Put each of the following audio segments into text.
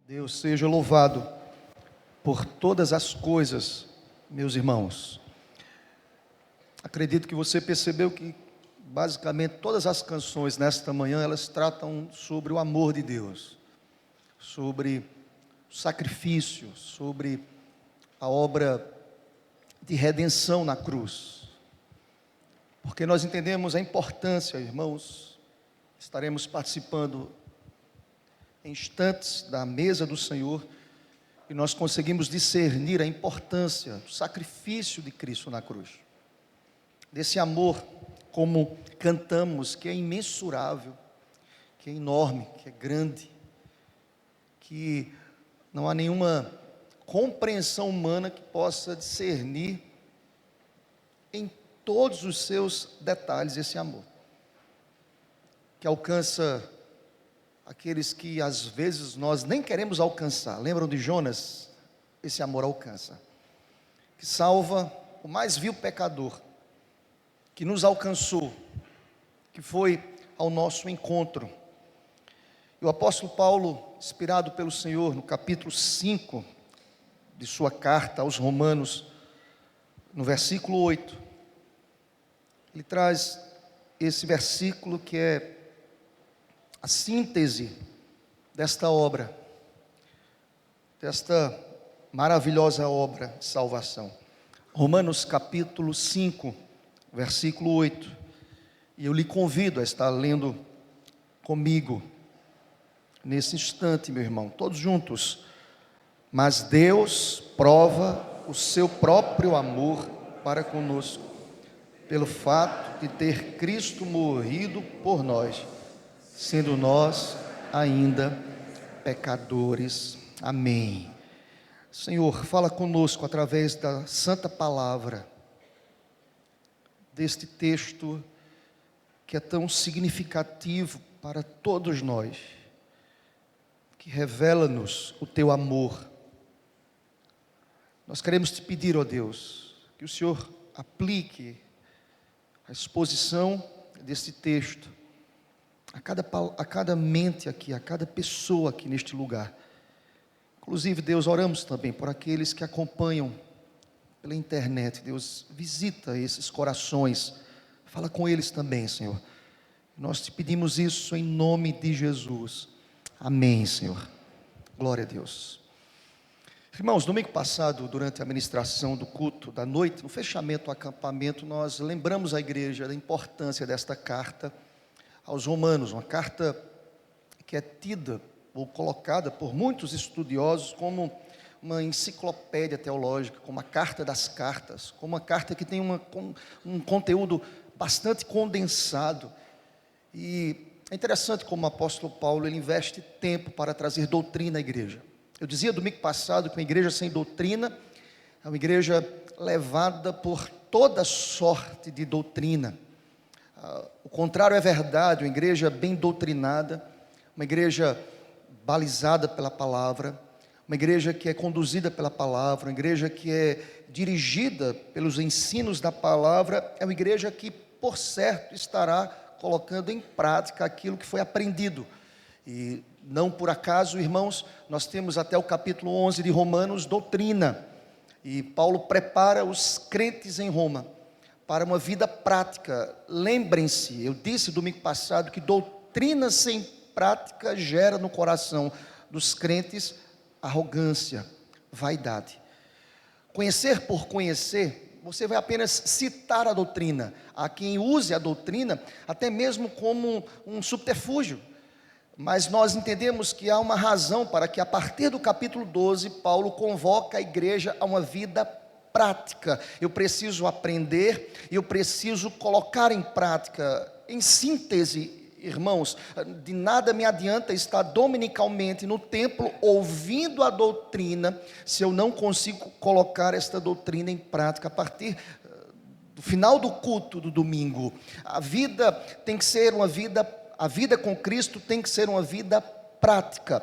Deus seja louvado por todas as coisas, meus irmãos. Acredito que você percebeu que basicamente todas as canções nesta manhã, elas tratam sobre o amor de Deus, sobre o sacrifício, sobre a obra de redenção na cruz. Porque nós entendemos a importância, irmãos, estaremos participando em instantes da mesa do Senhor, e nós conseguimos discernir a importância do sacrifício de Cristo na cruz, desse amor, como cantamos, que é imensurável, que é enorme, que é grande, que não há nenhuma compreensão humana que possa discernir em todos os seus detalhes esse amor, que alcança aqueles que às vezes nós nem queremos alcançar. Lembram de Jonas? Esse amor alcança, que salva o mais vil pecador, que nos alcançou, que foi ao nosso encontro. E o apóstolo Paulo, inspirado pelo Senhor, no capítulo 5 de sua carta aos Romanos, no versículo 8, ele traz esse versículo que é a síntese desta obra, desta maravilhosa obra de salvação. Romanos capítulo 5, versículo 8. E eu lhe convido a estar lendo comigo nesse instante, meu irmão, todos juntos. Mas Deus prova o seu próprio amor para conosco, pelo fato de ter Cristo morrido por nós, sendo nós ainda pecadores. Amém. Senhor, fala conosco através da santa palavra, deste texto que é tão significativo para todos nós, que revela-nos o teu amor. Nós queremos te pedir, ó Deus, que o Senhor aplique a exposição deste texto a cada mente aqui, a cada pessoa aqui neste lugar. Inclusive, Deus, oramos também por aqueles que acompanham pela internet. Deus, visita esses corações, fala com eles também, Senhor. Nós te pedimos isso em nome de Jesus. Amém, Senhor. Glória a Deus. Irmãos, domingo passado, durante a ministração do culto da noite, no fechamento do acampamento, nós lembramos a igreja da importância desta carta aos Romanos, uma carta que é tida ou colocada por muitos estudiosos como uma enciclopédia teológica, como a carta das cartas, como uma carta que tem um conteúdo bastante condensado. E é interessante como o apóstolo Paulo ele investe tempo para trazer doutrina à igreja. Eu dizia domingo passado que uma igreja sem doutrina é uma igreja levada por toda sorte de doutrina. O contrário é verdade, uma igreja bem doutrinada, uma igreja balizada pela palavra, uma igreja que é conduzida pela palavra, uma igreja que é dirigida pelos ensinos da palavra, é uma igreja que, por certo, estará colocando em prática aquilo que foi aprendido. E não por acaso, irmãos, nós temos até o capítulo 11 de Romanos, doutrina. E Paulo prepara os crentes em Roma para uma vida prática. Lembrem-se, eu disse domingo passado que doutrina sem prática gera no coração dos crentes arrogância, vaidade. Conhecer por conhecer, você vai apenas citar a doutrina. Há quem use a doutrina até mesmo como um subterfúgio. Mas nós entendemos que há uma razão para que a partir do capítulo 12, Paulo convoca a igreja a uma vida prática. Eu preciso aprender, eu preciso colocar em prática. Em síntese, irmãos, de nada me adianta estar dominicalmente no templo ouvindo a doutrina, se eu não consigo colocar esta doutrina em prática a partir do final do culto do domingo. A vida tem que ser uma vida, a vida com Cristo tem que ser uma vida prática.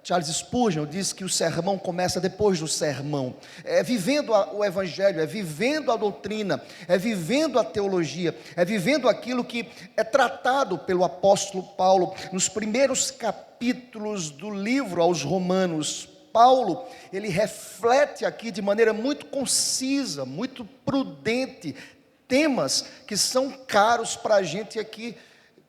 Charles Spurgeon diz que o sermão começa depois do sermão. É vivendo o evangelho, é vivendo a doutrina, é vivendo a teologia, é vivendo aquilo que é tratado pelo apóstolo Paulo nos primeiros capítulos do livro aos Romanos. Paulo, ele reflete aqui de maneira muito concisa, muito prudente, temas que são caros para a gente aqui,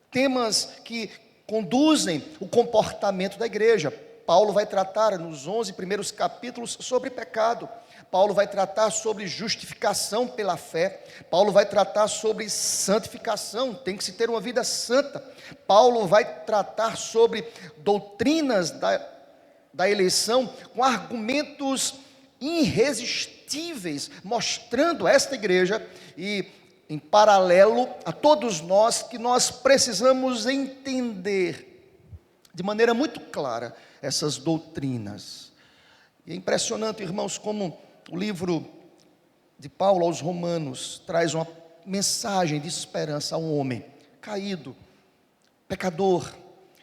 temas que conduzem o comportamento da igreja. Paulo vai tratar nos 11 primeiros capítulos sobre pecado. Paulo vai tratar sobre justificação pela fé. Paulo vai tratar sobre santificação, tem que se ter uma vida santa. Paulo vai tratar sobre doutrinas da eleição com argumentos irresistíveis, mostrando a esta igreja e em paralelo a todos nós que nós precisamos entender de maneira muito clara essas doutrinas. E é impressionante, irmãos, como o livro de Paulo aos Romanos traz uma mensagem de esperança a um homem caído, pecador,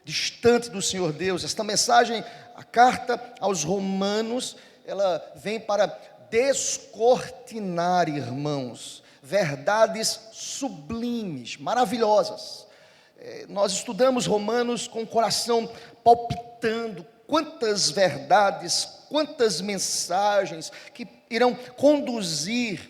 distante do Senhor Deus. Esta mensagem, a carta aos Romanos, ela vem para descortinar, irmãos, verdades sublimes, maravilhosas. Nós estudamos Romanos com o coração palpitando, quantas verdades, quantas mensagens que irão conduzir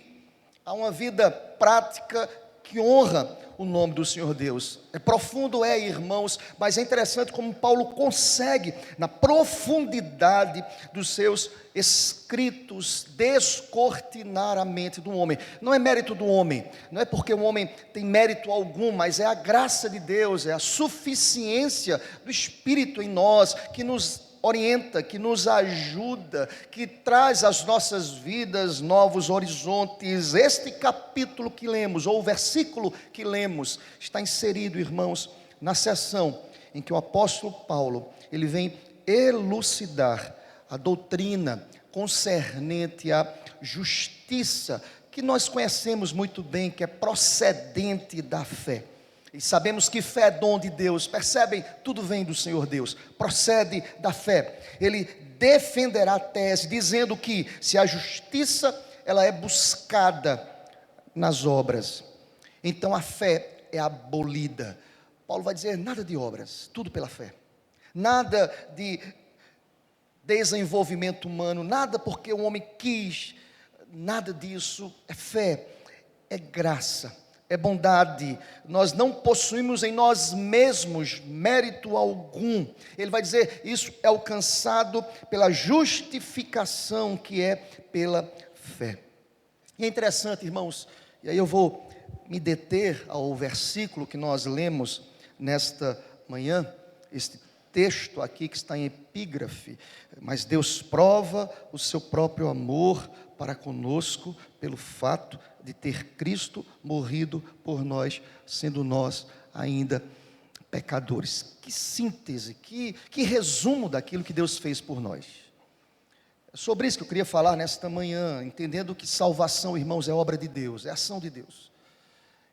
a uma vida prática que honra o nome do Senhor Deus. É profundo, irmãos, mas é interessante como Paulo consegue, na profundidade dos seus escritos, descortinar a mente do homem. Não é mérito do homem, não é porque o homem tem mérito algum, mas é a graça de Deus, é a suficiência do Espírito em nós, que nos orienta, que nos ajuda, que traz às nossas vidas novos horizontes. Este capítulo que lemos, ou o versículo que lemos, está inserido, irmãos, na seção em que o apóstolo Paulo, ele vem elucidar a doutrina concernente à justiça, que nós conhecemos muito bem, que é procedente da fé. E sabemos que fé é dom de Deus, percebem? Tudo vem do Senhor Deus, procede da fé. Ele defenderá a tese, dizendo que se a justiça, ela é buscada nas obras, então a fé é abolida. Paulo vai dizer, nada de obras, tudo pela fé. Nada de desenvolvimento humano, nada porque o homem quis, nada disso, é fé, é graça. É bondade. Nós não possuímos em nós mesmos mérito algum. Ele vai dizer, isso é alcançado pela justificação que é pela fé. E é interessante, irmãos, e aí eu vou me deter ao versículo que nós lemos nesta manhã, este texto aqui que está em epígrafe. Mas Deus prova o seu próprio amor para conosco pelo fato de ter Cristo morrido por nós, sendo nós ainda pecadores. Que síntese, que resumo daquilo que Deus fez por nós. É sobre isso que eu queria falar nesta manhã, entendendo que salvação, irmãos, é obra de Deus, é ação de Deus.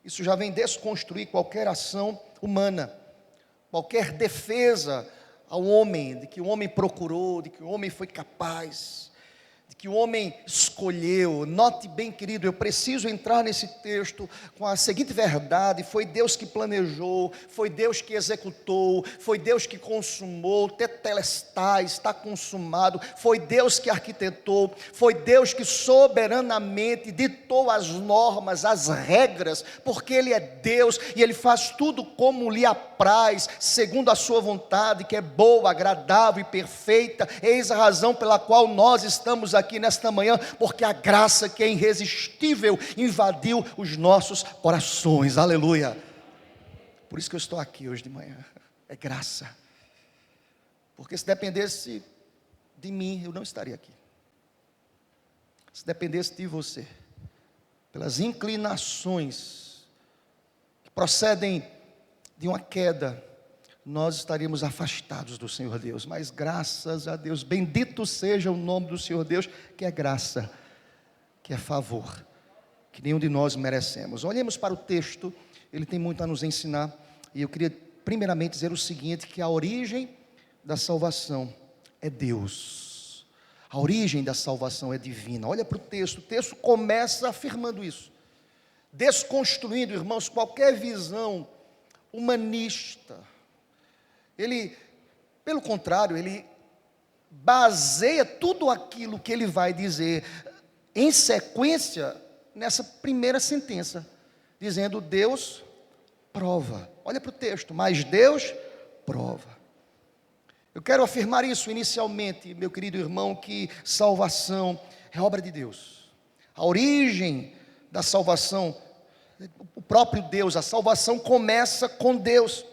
Isso já vem desconstruir qualquer ação humana, qualquer defesa ao homem, de que o homem procurou, de que o homem foi capaz, de que o homem escolheu. Note bem, querido, eu preciso entrar nesse texto com a seguinte verdade: foi Deus que planejou, foi Deus que executou, foi Deus que consumou, tetelestai, está consumado, foi Deus que arquitetou, foi Deus que soberanamente ditou as normas, as regras, porque Ele é Deus e Ele faz tudo como lhe apraz, segundo a sua vontade, que é boa, agradável e perfeita. Eis a razão pela qual nós estamos aqui nesta manhã, porque a graça que é irresistível invadiu os nossos corações. Aleluia. Por isso que eu estou aqui hoje de manhã. É graça. Porque se dependesse de mim, eu não estaria aqui. Se dependesse de você, pelas inclinações que procedem de uma queda, nós estaríamos afastados do Senhor Deus. Mas graças a Deus, bendito seja o nome do Senhor Deus, que é graça, que é favor, que nenhum de nós merecemos. Olhemos para o texto, ele tem muito a nos ensinar, e eu queria primeiramente dizer o seguinte, que a origem da salvação é Deus. A origem da salvação é divina. Olha para o texto começa afirmando isso, desconstruindo, irmãos, qualquer visão humanista. Ele, pelo contrário, ele baseia tudo aquilo que ele vai dizer em sequência nessa primeira sentença, dizendo: Deus prova. Olha para o texto, mas Deus prova. Eu quero afirmar isso inicialmente, meu querido irmão, que salvação é obra de Deus. A origem da salvação, o próprio Deus, a salvação começa com Deus.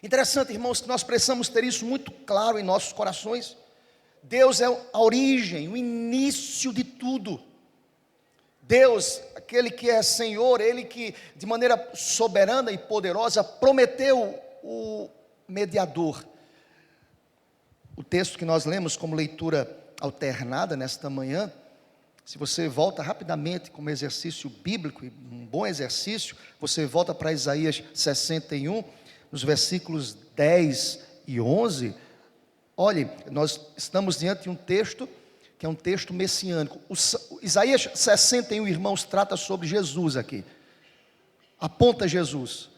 Interessante, irmãos, que nós precisamos ter isso muito claro em nossos corações. Deus é a origem, o início de tudo. Deus, aquele que é Senhor, Ele que de maneira soberana e poderosa prometeu o mediador. O texto que nós lemos como leitura alternada nesta manhã, se você volta rapidamente como exercício bíblico, um bom exercício, você volta para Isaías 61, nos versículos 10 e 11, olhe, nós estamos diante de um texto que é um texto messiânico. Isaías 61, irmãos, trata sobre Jesus aqui, aponta Jesus.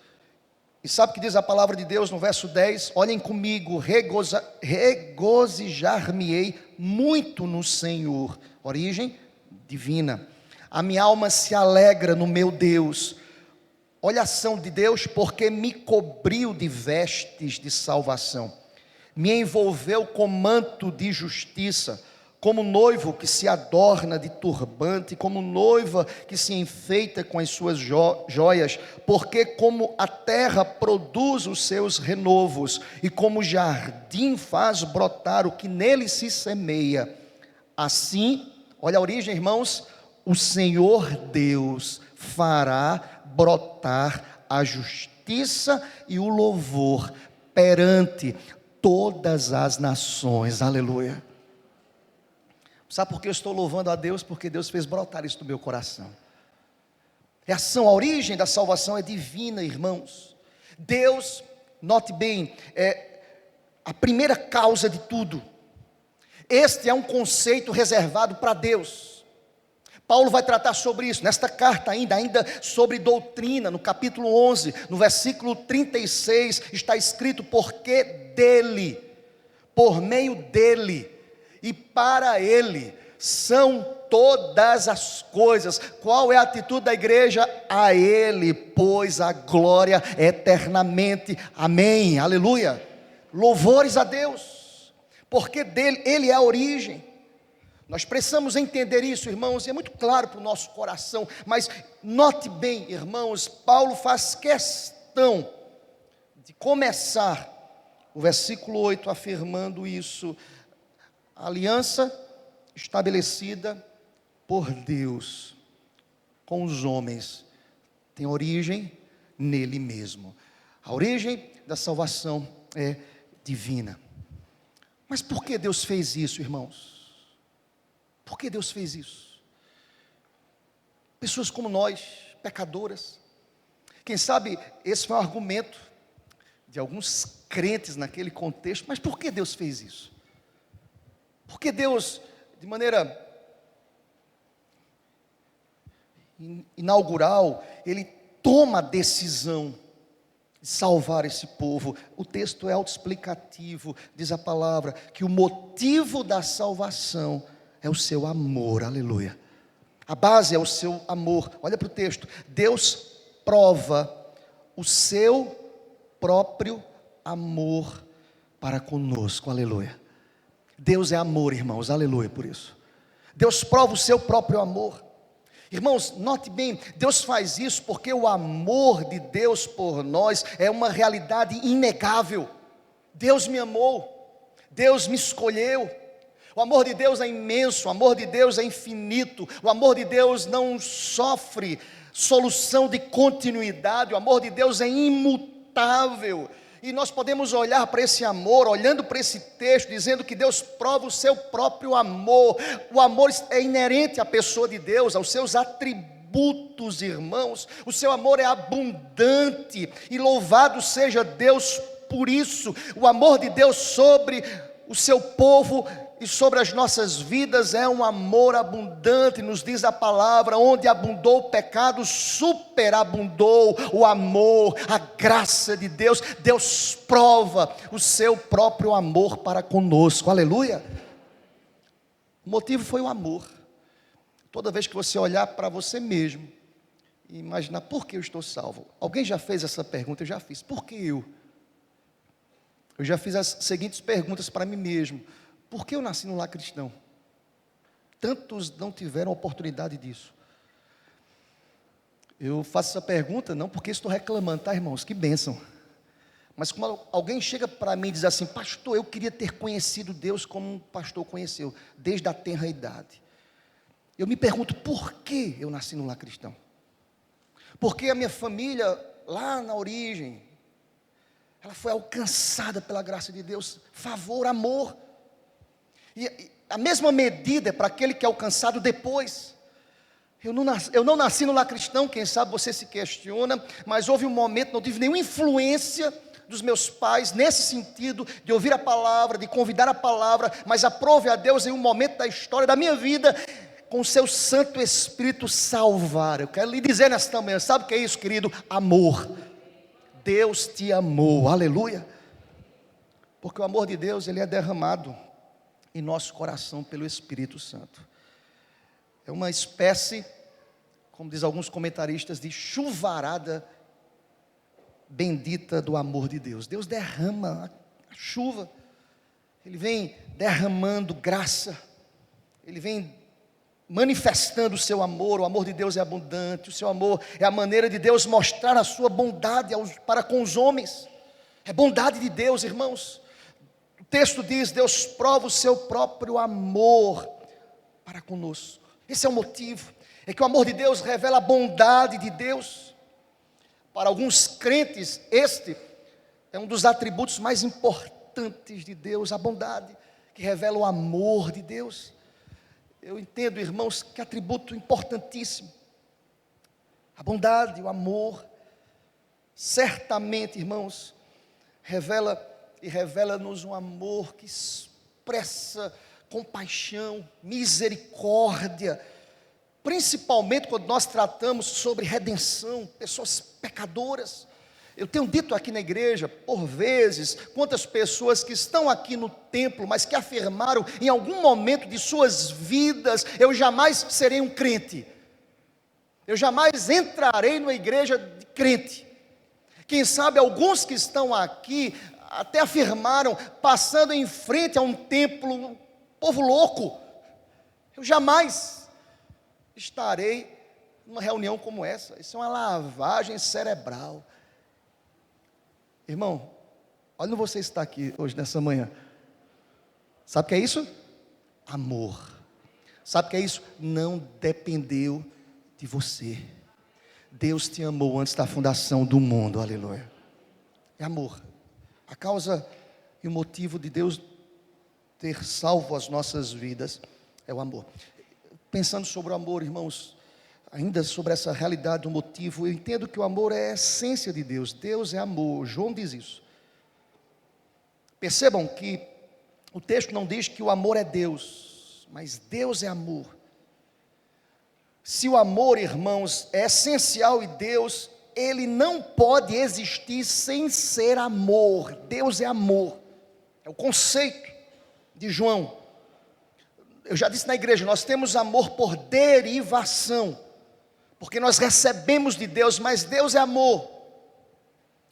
E sabe o que diz a palavra de Deus no verso 10? Olhem comigo: regozijar-me-ei muito no Senhor. Origem divina. A minha alma se alegra no meu Deus. Olha a ação de Deus, porque me cobriu de vestes de salvação, me envolveu com manto de justiça, como noivo que se adorna de turbante, como noiva que se enfeita com as suas joias, porque como a terra produz os seus renovos, e como o jardim faz brotar o que nele se semeia, assim, olha a origem, irmãos, o Senhor Deus fará brotar a justiça e o louvor perante todas as nações. Aleluia. Sabe por que eu estou louvando a Deus? Porque Deus fez brotar isso do meu coração. É ação, a origem da salvação é divina, irmãos. Deus, note bem, é a primeira causa de tudo. Este é um conceito reservado para Deus. Paulo vai tratar sobre isso, nesta carta ainda sobre doutrina, no capítulo 11, no versículo 36, está escrito: porque dele, por meio dele e para ele são todas as coisas. Qual é a atitude da igreja? A ele, pois, a glória eternamente. Amém, aleluia. Louvores a Deus, porque dele, ele é a origem. Nós precisamos entender isso, irmãos, e é muito claro para o nosso coração, mas note bem, irmãos, Paulo faz questão de começar o versículo 8 afirmando isso: a aliança estabelecida por Deus com os homens tem origem nele mesmo. A origem da salvação é divina. Mas por que Deus fez isso, irmãos? Por que Deus fez isso? Pessoas como nós, pecadoras, quem sabe esse foi um argumento de alguns crentes naquele contexto, mas por que Deus fez isso? Porque Deus, de maneira inaugural, Ele toma a decisão de salvar esse povo. O texto é autoexplicativo, diz a palavra, que o motivo da salvação é o seu amor, aleluia. A base é o seu amor. Olha para o texto: Deus prova o seu próprio amor para conosco, aleluia. Deus é amor, irmãos, aleluia por isso. Deus prova o seu próprio amor. Irmãos, note bem, Deus faz isso porque o amor de Deus por nós é uma realidade inegável. Deus me amou, Deus me escolheu. O amor de Deus é imenso, o amor de Deus é infinito, o amor de Deus não sofre solução de continuidade, o amor de Deus é imutável. E nós podemos olhar para esse amor, olhando para esse texto, dizendo que Deus prova o seu próprio amor. O amor é inerente à pessoa de Deus, aos seus atributos, irmãos. O seu amor é abundante, e louvado seja Deus Por isso, o amor de Deus sobre o seu povo e sobre as nossas vidas é um amor abundante, nos diz a palavra: onde abundou o pecado, superabundou o amor, a graça de Deus. Deus prova o seu próprio amor para conosco, aleluia. O motivo foi o amor. Toda vez que você olhar para você mesmo e imaginar: por que eu estou salvo? Alguém já fez essa pergunta? Eu já fiz. Por que eu? Eu já fiz as seguintes perguntas para mim mesmo: por que eu nasci num lar cristão? Tantos não tiveram oportunidade disso. Eu faço essa pergunta não porque estou reclamando, tá, irmãos? Que bênção. Mas quando alguém chega para mim e diz assim: pastor, eu queria ter conhecido Deus como um pastor conheceu, desde a tenra idade. Eu me pergunto: por que eu nasci num lar cristão? Porque a minha família, lá na origem, ela foi alcançada pela graça de Deus, favor, amor. E a mesma medida é para aquele que é alcançado depois. Eu não nasci no lar cristão, quem sabe você se questiona, mas houve um momento, não tive nenhuma influência dos meus pais, nesse sentido, de ouvir a palavra, de convidar a palavra, mas aprove a Deus em um momento da história da minha vida, com o seu Santo Espírito salvar. Eu quero lhe dizer nesta manhã, sabe o que é isso, querido? Amor. Deus te amou, aleluia. Porque o amor de Deus, ele é derramado em nosso coração pelo Espírito Santo. É uma espécie, como diz alguns comentaristas, de chuvarada bendita do amor de Deus. Deus derrama a chuva, Ele vem derramando graça, Ele vem manifestando o seu amor. O amor de Deus é abundante, o seu amor é a maneira de Deus mostrar a sua bondade para com os homens. É bondade de Deus, irmãos. O texto diz: Deus prova o seu próprio amor para conosco. Esse é o motivo, é que o amor de Deus revela a bondade de Deus. Para alguns crentes, este é um dos atributos mais importantes de Deus, a bondade, que revela o amor de Deus. Eu entendo, irmãos, que atributo importantíssimo, a bondade, o amor, certamente, irmãos, revela-nos um amor que expressa compaixão, misericórdia, principalmente quando nós tratamos sobre redenção, pessoas pecadoras. Eu tenho dito aqui na igreja, por vezes, quantas pessoas que estão aqui no templo, mas que afirmaram em algum momento de suas vidas: eu jamais serei um crente, eu jamais entrarei numa igreja de crente. Quem sabe alguns que estão aqui até afirmaram, passando em frente a um templo: povo louco, eu jamais estarei numa reunião como essa. Isso é uma lavagem cerebral. Irmão, olha você está aqui hoje nessa manhã. Sabe o que é isso? Amor. Sabe o que é isso? Não dependeu de você. Deus te amou antes da fundação do mundo, aleluia. É amor. A causa e o motivo de Deus ter salvo as nossas vidas é o amor. Pensando sobre o amor, irmãos, ainda sobre essa realidade do motivo, eu entendo que o amor é a essência de Deus. Deus é amor, João diz isso. Percebam que o texto não diz que o amor é Deus, mas Deus é amor. Se o amor, irmãos, é essencial em Deus, ele não pode existir sem ser amor. Deus é amor, é o conceito de João. Eu já disse na igreja, nós temos amor por derivação, porque nós recebemos de Deus, mas Deus é amor.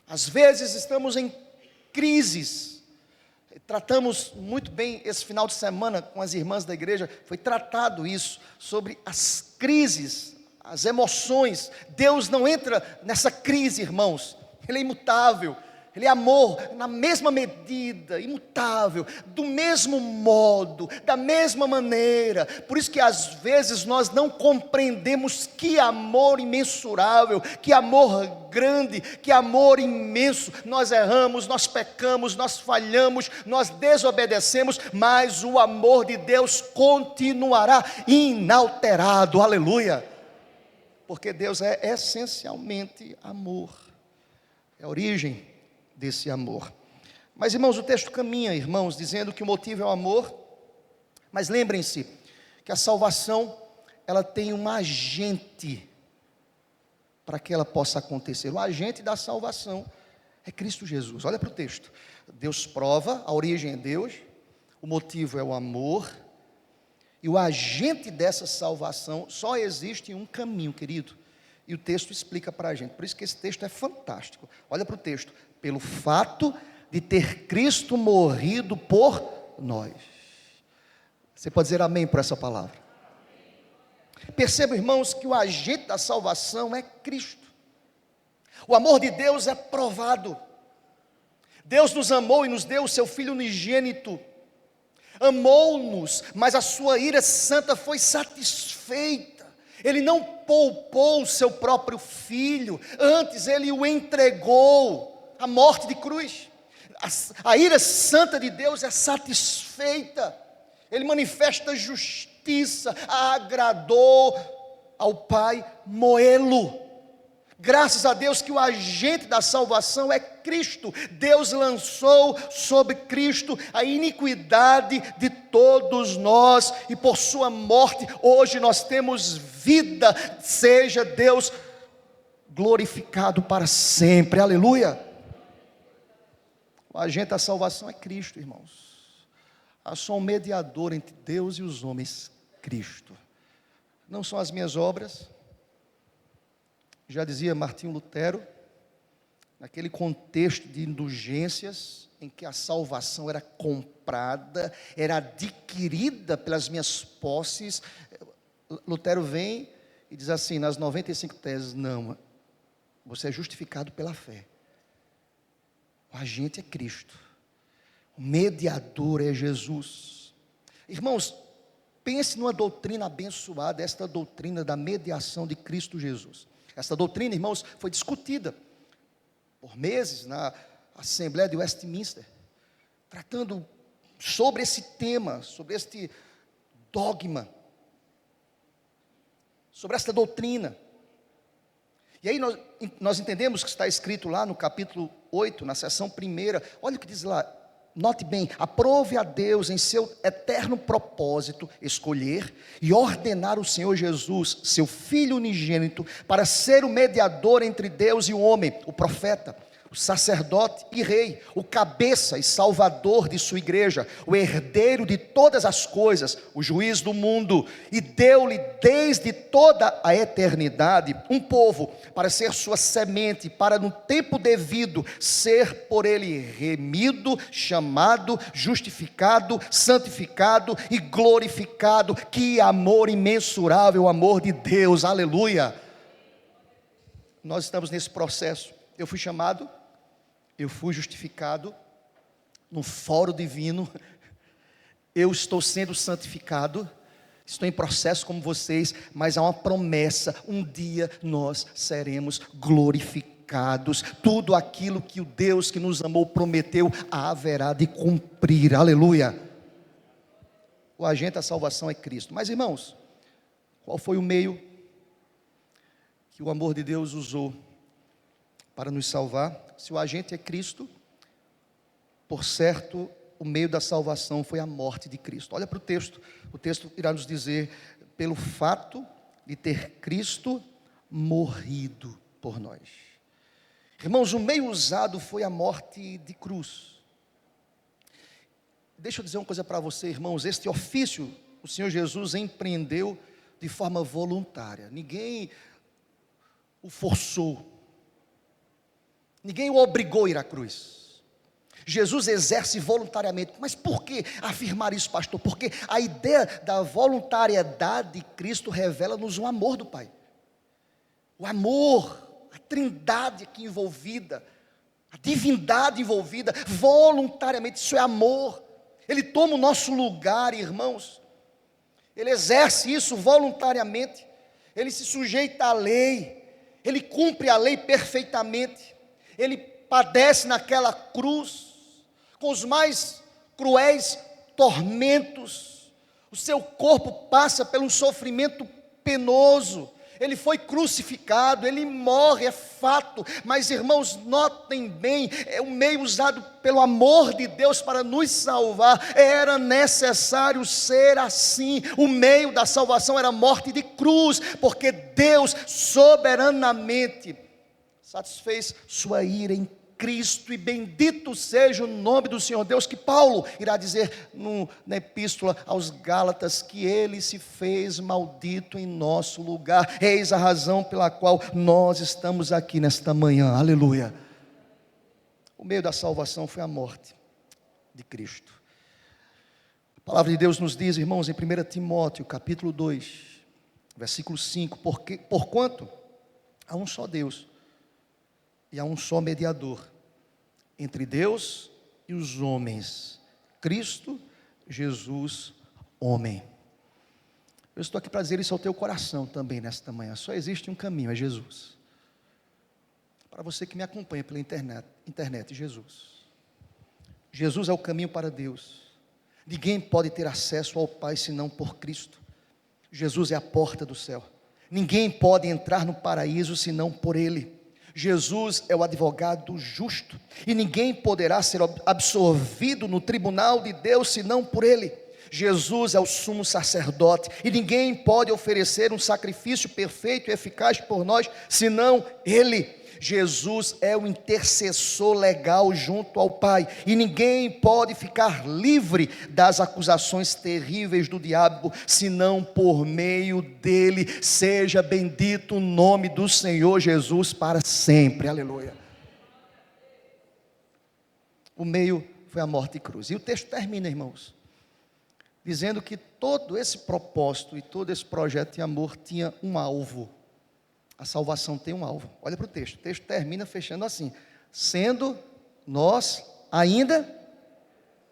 Às vezes estamos em crises. Tratamos muito bem esse final de semana com as irmãs da igreja, foi tratado isso, sobre as crises, as emoções. Deus não entra nessa crise, irmãos, Ele é imutável. Ele é amor na mesma medida, imutável, do mesmo modo, da mesma maneira. Por isso que às vezes nós não compreendemos que amor imensurável, que amor grande, que amor imenso. Nós erramos, nós pecamos, nós falhamos, nós desobedecemos, mas o amor de Deus continuará inalterado, aleluia. Porque Deus é essencialmente amor, é a origem desse amor. Mas, irmãos, o texto caminha, irmãos, dizendo que o motivo é o amor. Mas lembrem-se que a salvação, ela tem um agente para que ela possa acontecer. O agente da salvação é Cristo Jesus. Olha para o texto. Deus prova, a origem é Deus, o motivo é o amor, e o agente dessa salvação só existe em um caminho, querido. E o texto explica para a gente. Por isso que esse texto é fantástico. Olha para o texto. Pelo fato de ter Cristo morrido por nós. Você pode dizer amém por essa palavra? Perceba, irmãos, que o agente da salvação é Cristo. O amor de Deus é provado. Deus nos amou e nos deu o seu Filho unigênito. Amou-nos, mas a sua ira santa foi satisfeita. Ele não poupou o seu próprio Filho, antes ele o entregou à morte de cruz. A ira santa de Deus é satisfeita. Ele manifesta justiça, agradou ao Pai moê-lo. Graças a Deus que o agente da salvação é Cristo. Deus lançou sobre Cristo a iniquidade de todos nós, e por sua morte hoje nós temos vida. Seja Deus glorificado para sempre, aleluia. O agente da salvação é Cristo, irmãos. Há só um mediador entre Deus e os homens, Cristo. Não são as minhas obras. Já dizia Martinho Lutero, naquele contexto de indulgências, em que a salvação era comprada, era adquirida pelas minhas posses, Lutero vem e diz assim, nas 95 teses, não, você é justificado pela fé. O agente é Cristo, o mediador é Jesus. Irmãos, pense numa doutrina abençoada, esta doutrina da mediação de Cristo Jesus. Essa doutrina, irmãos, foi discutida por meses na Assembleia de Westminster, tratando sobre esse tema, sobre este dogma, sobre esta doutrina. E aí nós entendemos que está escrito lá no capítulo 8, na seção 1, olha o que diz lá, note bem, aprove a Deus em seu eterno propósito escolher e ordenar o Senhor Jesus, seu Filho unigênito, para ser o mediador entre Deus e o homem, o profeta, o sacerdote e rei, o cabeça e salvador de sua igreja, o herdeiro de todas as coisas, o juiz do mundo, e deu-lhe desde toda a eternidade um povo para ser sua semente, para no tempo devido ser por ele remido, chamado, justificado, santificado e glorificado. Que amor imensurável, o amor de Deus, aleluia. Nós estamos nesse processo. Eu fui chamado, eu fui justificado no fórum divino, eu estou sendo santificado, estou em processo como vocês, mas há uma promessa, um dia nós seremos glorificados, tudo aquilo que o Deus que nos amou prometeu, haverá de cumprir, aleluia. O agente da salvação é Cristo. Mas irmãos, qual foi o meio que o amor de Deus usou para nos salvar? Se o agente é Cristo, por certo, o meio da salvação foi a morte de Cristo. Olha para o texto irá nos dizer, pelo fato de ter Cristo morrido por nós. Irmãos, o meio usado foi a morte de cruz. Deixa eu dizer uma coisa para você, irmãos, este ofício o Senhor Jesus empreendeu de forma voluntária, ninguém o forçou, ninguém o obrigou a ir à cruz. Jesus exerce voluntariamente. Mas por que afirmar isso, pastor? Porque a ideia da voluntariedade de Cristo revela-nos o amor do Pai. O amor, a trindade aqui envolvida, a divindade envolvida, voluntariamente, isso é amor. Ele toma o nosso lugar, irmãos. Ele exerce isso voluntariamente. Ele se sujeita à lei. Ele cumpre a lei perfeitamente. Ele padece naquela cruz, com os mais cruéis tormentos, o seu corpo passa por um sofrimento penoso, Ele foi crucificado, ele morre, é fato, mas irmãos, notem bem, é o meio usado pelo amor de Deus para nos salvar, era necessário ser assim, o meio da salvação era a morte de cruz, porque Deus soberanamente satisfez sua ira em Cristo, e bendito seja o nome do Senhor Deus, que Paulo irá dizer na epístola aos Gálatas, que ele se fez maldito em nosso lugar, eis a razão pela qual nós estamos aqui nesta manhã, aleluia. O meio da salvação foi a morte de Cristo. A palavra de Deus nos diz, irmãos, em 1 Timóteo, capítulo 2, versículo 5, porquanto há um só Deus, e há um só mediador entre Deus e os homens, Cristo Jesus, homem. Eu estou aqui para dizer isso ao teu coração também nesta manhã. Só existe um caminho, é Jesus. Para você que me acompanha pela internet, Jesus. Jesus é o caminho para Deus. Ninguém pode ter acesso ao Pai senão por Cristo. Jesus é a porta do céu. Ninguém pode entrar no paraíso senão por Ele. Jesus é o advogado justo, e ninguém poderá ser absolvido no tribunal de Deus senão por Ele. Jesus é o sumo sacerdote, e ninguém pode oferecer um sacrifício perfeito e eficaz por nós senão Ele. Jesus é o intercessor legal junto ao Pai, e ninguém pode ficar livre das acusações terríveis do diabo, senão por meio dele. Seja bendito o nome do Senhor Jesus para sempre, aleluia. O meio foi a morte de cruz, e o texto termina, irmãos, dizendo que todo esse propósito e todo esse projeto de amor tinha um alvo. A salvação tem um alvo. Olha para o texto termina fechando assim: sendo nós ainda,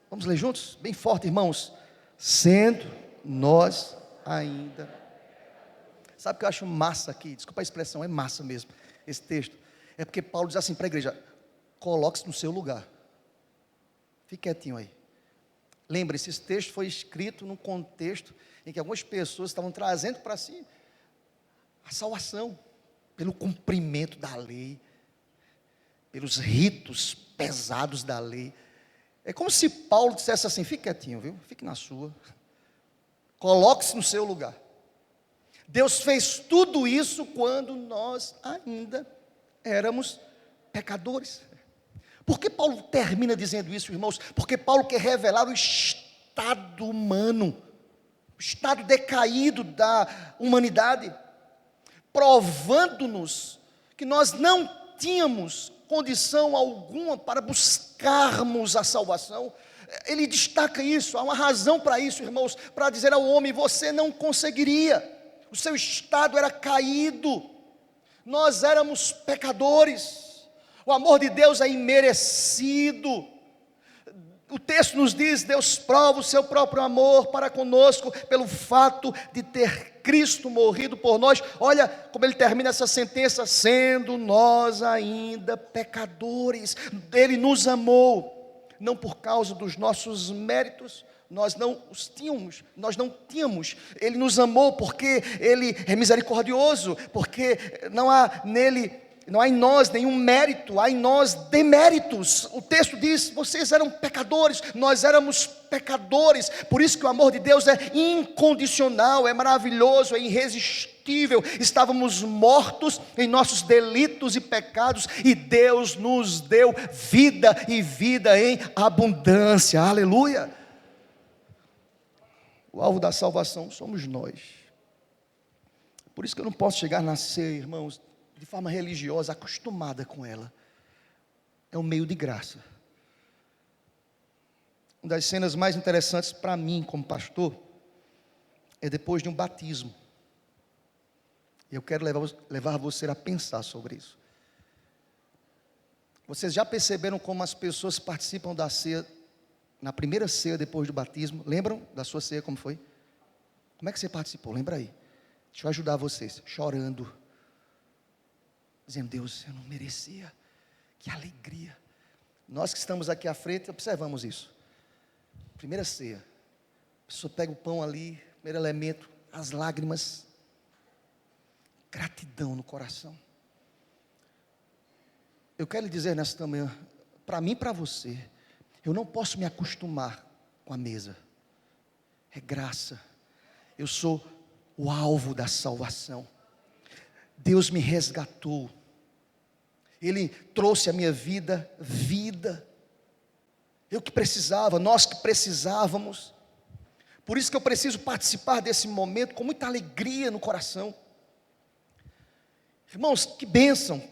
vamos ler juntos? Bem forte, irmãos. Sendo nós ainda. Sabe o que eu acho massa aqui? Desculpa a expressão, é massa mesmo, esse texto. É porque Paulo diz assim para a igreja: coloque-se no seu lugar. Fique quietinho aí. Lembre-se, esse texto foi escrito num contexto em que algumas pessoas estavam trazendo para si a salvação, pelo cumprimento da lei, pelos ritos pesados da lei. É como se Paulo dissesse assim: fique quietinho, viu? Fique na sua, coloque-se no seu lugar. Deus fez tudo isso quando nós ainda éramos pecadores. Por que Paulo termina dizendo isso, irmãos? Porque Paulo quer revelar o estado humano, o estado decaído da humanidade, provando-nos que nós não tínhamos condição alguma para buscarmos a salvação. Ele destaca isso, há uma razão para isso, irmãos, para dizer ao homem: você não conseguiria, o seu estado era caído, nós éramos pecadores, o amor de Deus é imerecido. O texto nos diz: Deus prova o seu próprio amor para conosco pelo fato de ter Cristo morrido por nós. Olha como ele termina essa sentença: sendo nós ainda pecadores, Ele nos amou, não por causa dos nossos méritos, nós não tínhamos, Ele nos amou porque Ele é misericordioso, porque não há em nós nenhum mérito, há em nós deméritos. O texto diz: vocês eram pecadores, nós éramos pecadores. Por isso que o amor de Deus é incondicional, é maravilhoso, é irresistível. Estávamos mortos em nossos delitos e pecados, e Deus nos deu vida, e vida em abundância, aleluia. O alvo da salvação somos nós. Por isso que eu não posso chegar na ceia, irmãos, de forma religiosa, acostumada com ela. É um meio de graça. Uma das cenas mais interessantes para mim como pastor é depois de um batismo. Eu quero levar você a pensar sobre isso. Vocês já perceberam como as pessoas participam da ceia, na primeira ceia depois do batismo? Lembram da sua ceia como foi? Como é que você participou? Lembra aí. Deixa eu ajudar vocês. Chorando, dizendo: Deus, eu não merecia. Que alegria. Nós que estamos aqui à frente observamos isso. Primeira ceia, a pessoa pega o pão ali, primeiro elemento, as lágrimas. gratidão no coração. Eu quero lhe dizer nesta manhã, para mim e para você, eu não posso me acostumar com a mesa. É graça. Eu sou o alvo da salvação. Deus me resgatou. Ele trouxe à minha vida, vida. Eu que precisava, nós que precisávamos. Por isso que eu preciso participar desse momento com muita alegria no coração. Irmãos, que bênção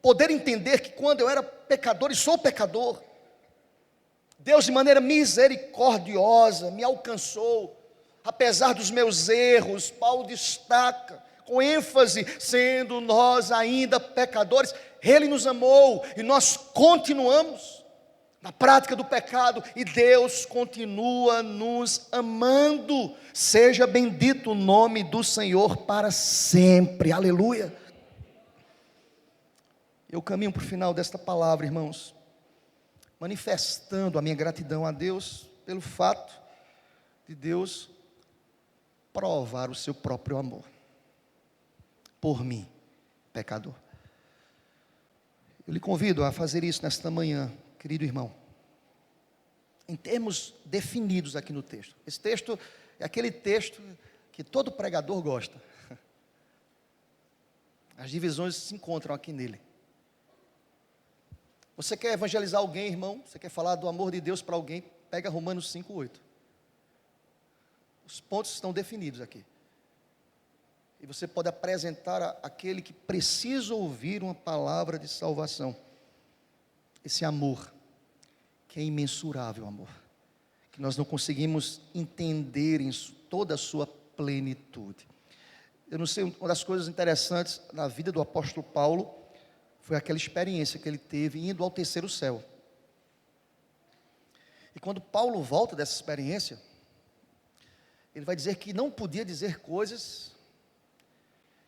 poder entender que quando eu era pecador, e sou pecador, Deus de maneira misericordiosa me alcançou, apesar dos meus erros. Paulo destaca com ênfase, sendo nós ainda pecadores, Ele nos amou, e nós continuamos na prática do pecado, e Deus continua nos amando. Seja bendito o nome do Senhor para sempre, aleluia. Eu caminho para o final desta palavra, irmãos, manifestando a minha gratidão a Deus, pelo fato de Deus provar o seu próprio amor, por mim, pecador. Eu lhe convido a fazer isso nesta manhã, querido irmão, em termos definidos aqui no texto. Esse texto é aquele texto que todo pregador gosta. As divisões se encontram aqui nele. Você quer evangelizar alguém, irmão? Você quer falar do amor de Deus para alguém? Pega Romanos 5:8. Os pontos estão definidos aqui. E você pode apresentar aquele que precisa ouvir uma palavra de salvação. Esse amor, que é imensurável amor, que nós não conseguimos entender em toda a sua plenitude. Eu não sei, uma das coisas interessantes na vida do apóstolo Paulo foi aquela experiência que ele teve indo ao terceiro céu. E quando Paulo volta dessa experiência, ele vai dizer que não podia dizer coisas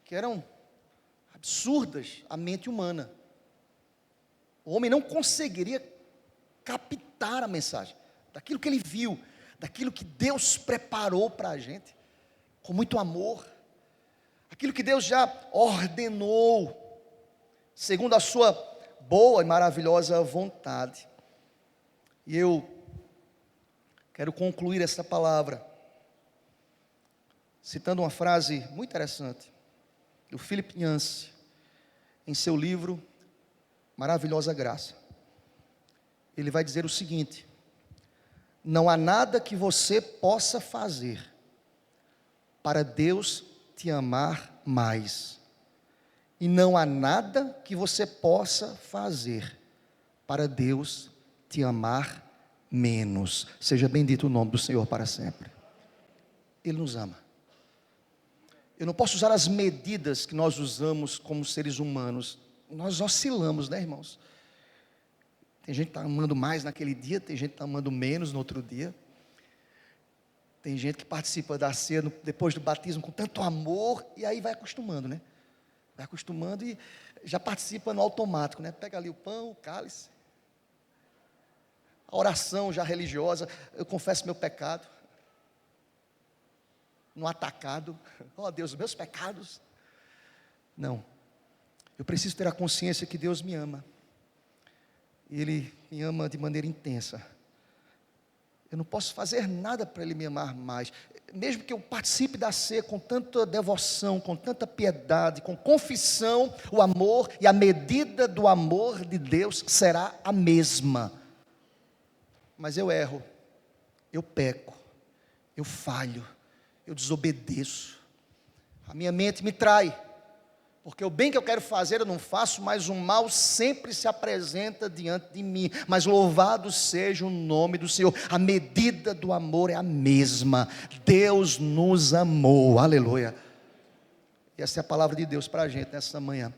que eram absurdas à mente humana. O homem não conseguiria captar a mensagem daquilo que ele viu, daquilo que Deus preparou para a gente, com muito amor, aquilo que Deus já ordenou, segundo a sua boa e maravilhosa vontade. E eu quero concluir essa palavra citando uma frase muito interessante do Philip Yancey, em seu livro Maravilhosa Graça. Ele vai dizer o seguinte: não há nada que você possa fazer para Deus te amar mais, e não há nada que você possa fazer para Deus te amar menos. Seja bendito o nome do Senhor para sempre. Ele nos ama. Eu não posso usar as medidas que nós usamos como seres humanos. Nós oscilamos, né, irmãos? Tem gente que está amando mais naquele dia, tem gente que está amando menos no outro dia. Tem gente que participa da ceia depois do batismo com tanto amor, e aí vai acostumando, né? Vai acostumando e já participa no automático, né? Pega ali o pão, o cálice. A oração já religiosa, eu confesso meu pecado. No atacado, oh Deus, os meus pecados. Não, eu preciso ter a consciência que Deus me ama. E Ele me ama de maneira intensa. Eu não posso fazer nada para Ele me amar mais. Mesmo que eu participe da ceia com tanta devoção, com tanta piedade, com confissão, o amor e a medida do amor de Deus será a mesma. Mas eu erro, eu peco, eu falho, eu desobedeço. A minha mente me trai, porque o bem que eu quero fazer eu não faço, mas o mal sempre se apresenta diante de mim. Mas louvado seja o nome do Senhor. A medida do amor é a mesma. Deus nos amou, aleluia. E essa é a palavra de Deus para a gente nessa manhã.